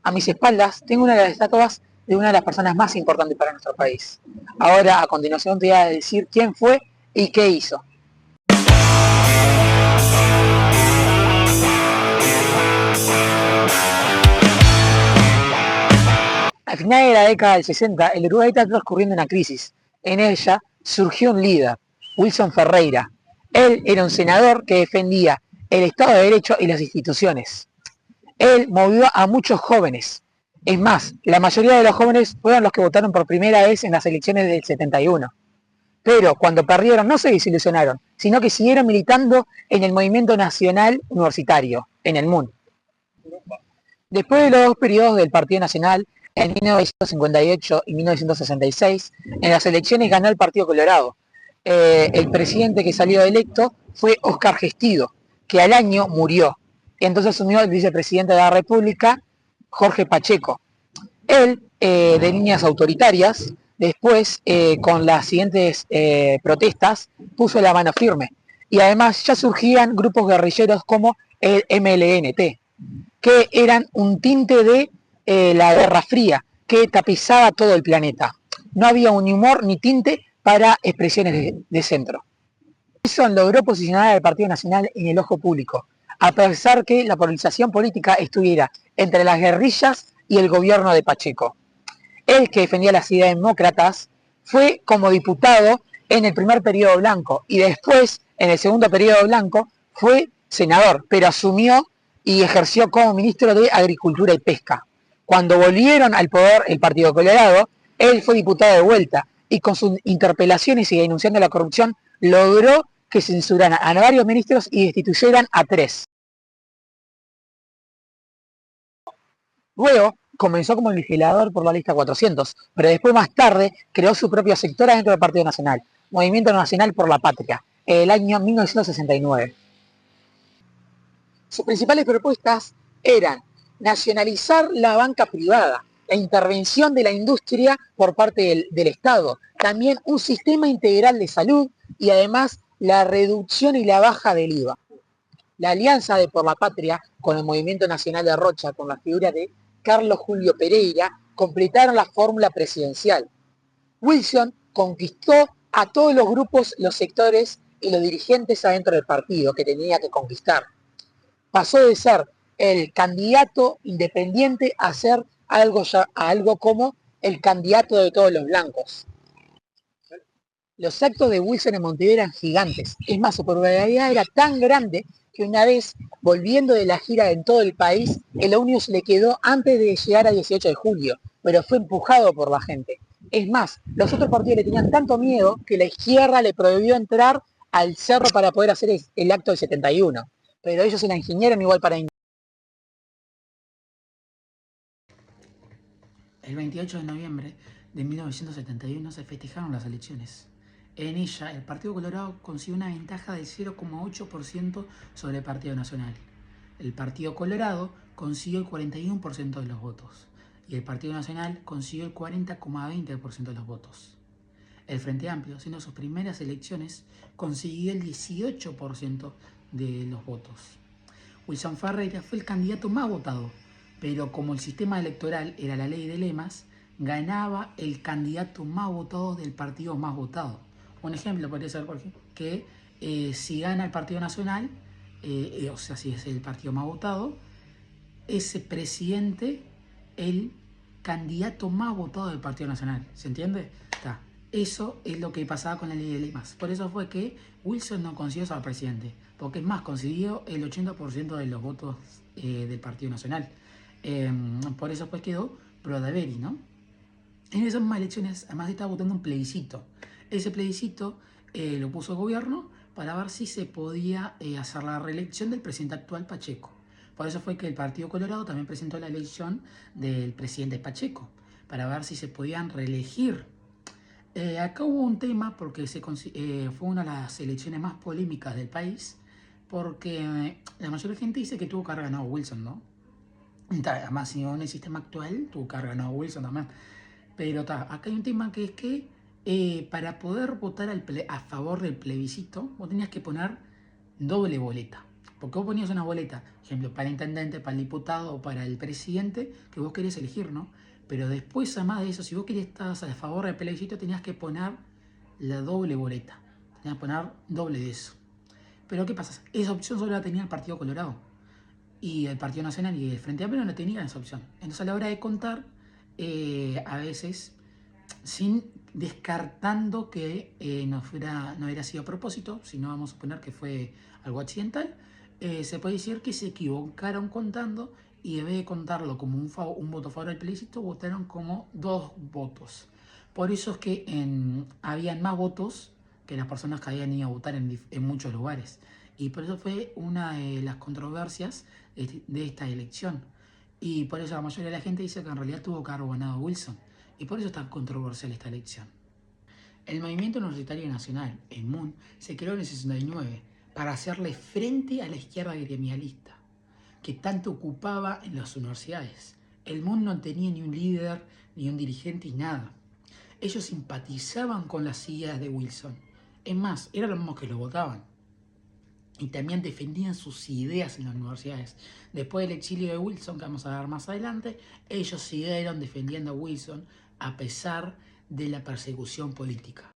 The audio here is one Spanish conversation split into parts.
A mis espaldas tengo una de las estatuas de una de las personas más importantes para nuestro país. Ahora, a continuación, te voy a decir quién fue y qué hizo. Al final de la década del 60, el Uruguay está transcurriendo una crisis. En ella surgió un líder, Wilson Ferreira. Él era un senador que defendía el Estado de Derecho y las instituciones. Él movió a muchos jóvenes. Es más, la mayoría de los jóvenes fueron los que votaron por primera vez en las elecciones del 71. Pero cuando perdieron no se desilusionaron, sino que siguieron militando en el movimiento nacional universitario, en el MUN. Después de los dos periodos del Partido Nacional, en 1958 y 1966, en las elecciones ganó el Partido Colorado. El presidente que salió electo fue Óscar Gestido, que al año murió. Entonces asumió el vicepresidente de la República, Jorge Pacheco. Él, de líneas autoritarias, después, con las siguientes protestas, puso la mano firme. Y además ya surgían grupos guerrilleros como el MLNT, que eran un tinte de la Guerra Fría, que tapizaba todo el planeta. No había un humor ni tinte para expresiones de centro. Wilson logró posicionar al Partido Nacional en el ojo público, a pesar que la polarización política estuviera entre las guerrillas y el gobierno de Pacheco. Él, que defendía las ideas demócratas, fue como diputado en el primer periodo blanco y después, en el segundo periodo blanco, fue senador, pero asumió y ejerció como ministro de Agricultura y Pesca. Cuando volvieron al poder el Partido Colorado, él fue diputado de vuelta y con sus interpelaciones y denunciando la corrupción logró que censuraran a varios ministros y destituyeran a 3. Luego comenzó como legislador por la lista 400, pero después más tarde creó su propia sectora dentro del Partido Nacional, Movimiento Nacional por la Patria, en el año 1969. Sus principales propuestas eran nacionalizar la banca privada, la intervención de la industria por parte del Estado, también un sistema integral de salud y además la reducción y la baja del IVA. La alianza de Por la Patria con el Movimiento Nacional de Rocha, con la figura de Carlos Julio Pereira, completaron la fórmula presidencial. Wilson conquistó a todos los grupos, los sectores y los dirigentes adentro del partido que tenía que conquistar. Pasó de ser el candidato independiente a ser algo como el candidato de todos los blancos. Los actos de Wilson en Montevideo eran gigantes. Es más, su popularidad era tan grande que una vez, volviendo de la gira en todo el país, el ómnibus le quedó antes de llegar a 18 de julio, pero fue empujado por la gente. Es más, los otros partidos le tenían tanto miedo que la izquierda le prohibió entrar al cerro para poder hacer el acto del 71. Pero ellos se la ingeniaron igual para... El 28 de noviembre de 1971 se festejaron las elecciones. En ella, el Partido Colorado consiguió una ventaja del 0,8% sobre el Partido Nacional. El Partido Colorado consiguió el 41% de los votos y el Partido Nacional consiguió el 40,20% de los votos. El Frente Amplio, siendo sus primeras elecciones, consiguió el 18% de los votos. Wilson Ferreira fue el candidato más votado, pero como el sistema electoral era la ley de lemas, ganaba el candidato más votado del partido más votado. Un ejemplo podría ser que si gana el Partido Nacional, o sea, si es el partido más votado, ese presidente, el candidato más votado del Partido Nacional. ¿Se entiende? Está. Eso es lo que pasaba con la ley de lemas. Por eso fue que Wilson no consiguió ser presidente, porque es más, consiguió el 80% de los votos del Partido Nacional. Por eso pues quedó Brodaberry, ¿no? En esas mismas elecciones, además estaba votando un plebiscito. Ese plebiscito lo puso el gobierno para ver si se podía hacer la reelección del presidente actual Pacheco. Por eso fue que el Partido Colorado también presentó la elección del presidente Pacheco, para ver si se podían reelegir. Acá hubo un tema porque fue una de las elecciones más polémicas del país, porque la mayoría de gente dice que tuvo que haber ganado Wilson, ¿no? Además, si no en el sistema actual, tuvo que haber ganado Wilson también. Pero acá hay un tema que es que para poder votar a favor del plebiscito, vos tenías que poner doble boleta. Porque vos ponías una boleta, ejemplo, para el intendente, para el diputado o para el presidente que vos querías elegir, ¿no? Pero después, además de eso, si vos querías estar a favor del plebiscito, tenías que poner la doble boleta. Tenías que poner doble de eso. Pero ¿qué pasa? Esa opción solo la tenía el Partido Colorado. Y el Partido Nacional y el Frente Amplio no tenían esa opción. Entonces a la hora de contar, a veces, sin descartando que no hubiera sido a propósito, sino vamos a suponer que fue algo accidental, se puede decir que se equivocaron contando y en vez de contarlo como un voto a favor del plebiscito, votaron como 2 votos. Por eso es que habían más votos que las personas que habían ido a votar en muchos lugares. Y por eso fue una de las controversias de esta elección. Y por eso la mayoría de la gente dice que en realidad tuvo que haber ganado Wilson. Y por eso es tan controversial esta elección. El Movimiento Universitario Nacional, el MUN, se creó en el 69 para hacerle frente a la izquierda gremialista, que tanto ocupaba en las universidades. El MUN no tenía ni un líder, ni un dirigente, ni nada. Ellos simpatizaban con las ideas de Wilson. Es más, eran los mismos que lo votaban. Y también defendían sus ideas en las universidades. Después del exilio de Wilson, que vamos a ver más adelante, ellos siguieron defendiendo a Wilson a pesar de la persecución política.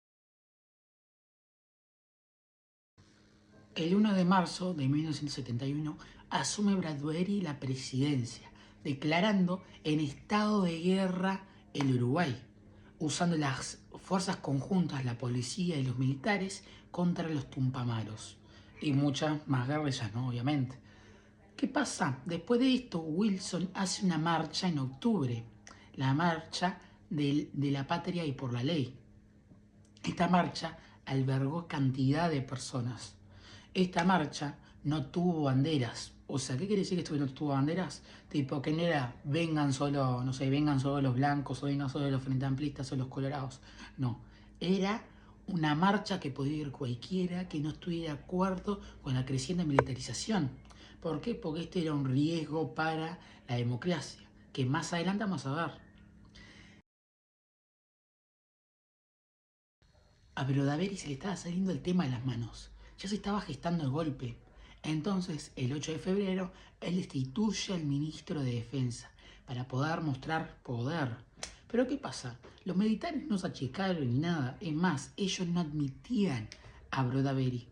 El 1 de marzo de 1971 asume Bradbury la presidencia, declarando en estado de guerra el Uruguay, usando las fuerzas conjuntas, la policía y los militares, contra los tumpamaros. Y muchas más guerrillas, ¿no? Obviamente. ¿Qué pasa? Después de esto, Wilson hace una marcha en octubre, la marcha de la patria y por la ley. Esta marcha albergó cantidad de personas. Esta marcha no tuvo banderas. O sea, ¿qué quiere decir esto que no tuvo banderas? Tipo, que no era vengan solo, no sé, vengan solo los blancos, o vengan solo los frente amplistas o los colorados. No, era una marcha que podía ir cualquiera que no estuviera de acuerdo con la creciente militarización. ¿Por qué? Porque este era un riesgo para la democracia, que más adelante vamos a ver. A Brodaveri se le estaba saliendo el tema de las manos. Ya se estaba gestando el golpe. Entonces, el 8 de febrero, él destituye al ministro de Defensa para poder mostrar poder. Pero ¿qué pasa? Los militares no se achicaron ni nada. Es más, ellos no admitían a Brodaveri.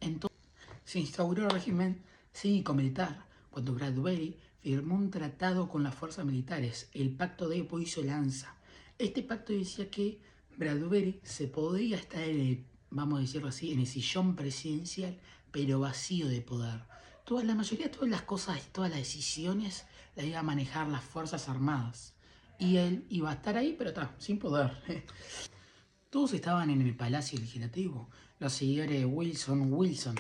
Entonces, se instauró el régimen cívico-militar cuando Bradbury firmó un tratado con las fuerzas militares, el Pacto de Poiso-Lanza. Este pacto decía que Bradbury se podía estar vamos a decirlo así, en el sillón presidencial, pero vacío de poder. La mayoría de todas las cosas, todas las decisiones, las iban a manejar las Fuerzas Armadas. Y él iba a estar ahí, pero sin poder. Todos estaban en el Palacio Legislativo, los seguidores de Wilson,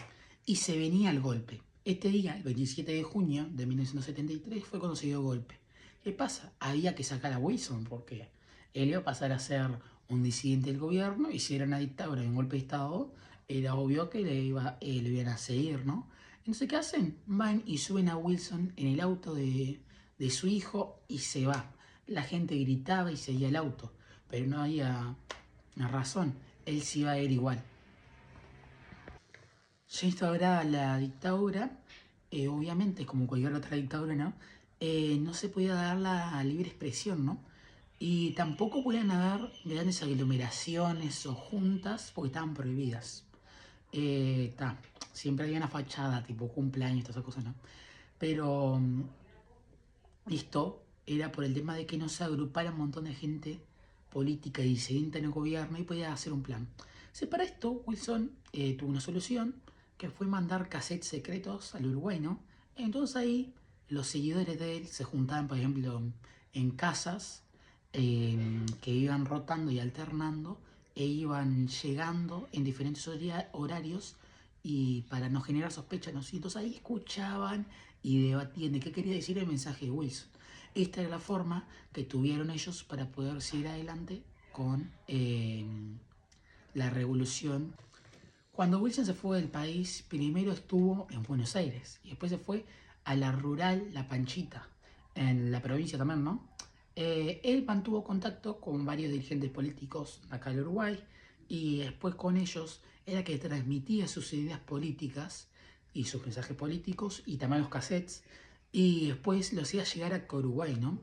y se venía el golpe. Este día, el 27 de junio de 1973, fue cuando se dio el golpe. ¿Qué pasa? Había que sacar a Wilson porque él iba a pasar a ser un disidente del gobierno y si era una dictadura y un golpe de Estado, era obvio que le iban a seguir, ¿no? Entonces, ¿qué hacen? Van y suben a Wilson en el auto de su hijo y se va. La gente gritaba y seguía el auto, pero no había una razón, él se iba a ir igual. Ya instaurada la dictadura, obviamente, como cualquier otra dictadura, ¿no? No se podía dar la libre expresión, ¿no? Y tampoco podían haber grandes aglomeraciones o juntas porque estaban prohibidas. Siempre había una fachada, tipo cumpleaños, todas esas cosas, ¿no? Pero esto era por el tema de que no se agrupara un montón de gente política y disidente en el gobierno y podía hacer un plan. Para esto, Wilson tuvo una solución que fue mandar cassettes secretos al Uruguay, ¿no? Entonces ahí los seguidores de él se juntaban, por ejemplo, en casas que iban rotando y alternando e iban llegando en diferentes horarios y para no generar sospechas, ¿no? Y entonces ahí escuchaban y debatían de qué quería decir el mensaje de Wilson. Esta era la forma que tuvieron ellos para poder seguir adelante con la revolución. Cuando Wilson se fue del país, primero estuvo en Buenos Aires y después se fue a la rural La Panchita, en la provincia también, ¿no? Él mantuvo contacto con varios dirigentes políticos acá en Uruguay y después con ellos era que transmitía sus ideas políticas y sus mensajes políticos y también los cassettes, y después los hacía llegar a Uruguay, ¿no?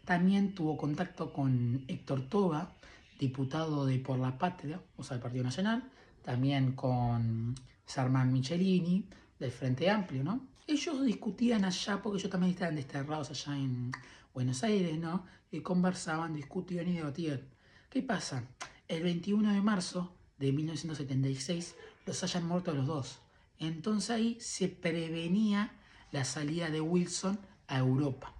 También tuvo contacto con Héctor Toba, diputado de Por la Patria, o sea, del Partido Nacional, también con Sarman Michelini, del Frente Amplio, ¿no? Ellos discutían allá, porque ellos también estaban desterrados allá en Buenos Aires, ¿no? Y conversaban, discutían y debatían. ¿Qué pasa? El 21 de marzo de 1976 los hayan muerto a los dos. Entonces ahí se prevenía la salida de Wilson a Europa.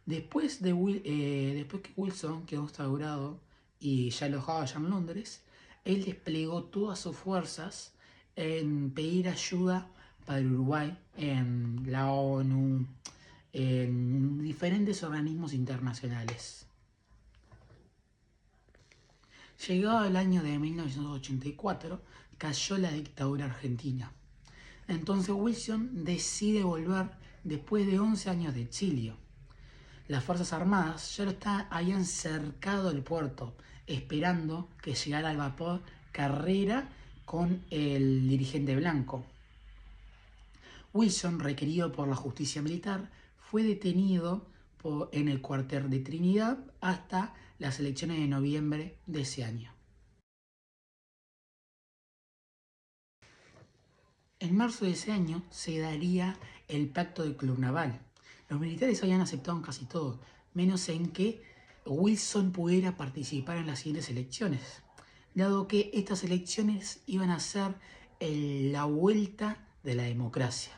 Después que Wilson quedó instaurado y ya alojado allá en Londres, él desplegó todas sus fuerzas en pedir ayuda para Uruguay en la ONU, en diferentes organismos internacionales. Llegado el año de 1984, cayó la dictadura argentina. Entonces Wilson decide volver después de 11 años de exilio. Las Fuerzas Armadas ya habían cercado el puerto, esperando que llegara el vapor Carrera con el dirigente blanco. Wilson, requerido por la justicia militar, fue detenido en el cuartel de Trinidad hasta las elecciones de noviembre de ese año. En marzo de ese año se daría el Pacto de Club Naval. Los militares habían aceptado en casi todo, menos en que Wilson pudiera participar en las siguientes elecciones, dado que estas elecciones iban a ser la vuelta de la democracia.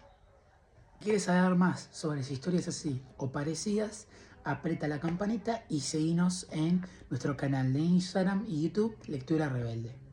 ¿Quieres saber más sobre las historias así o parecidas? Aprieta la campanita y seguinos en nuestro canal de Instagram y YouTube, Lectura Rebelde.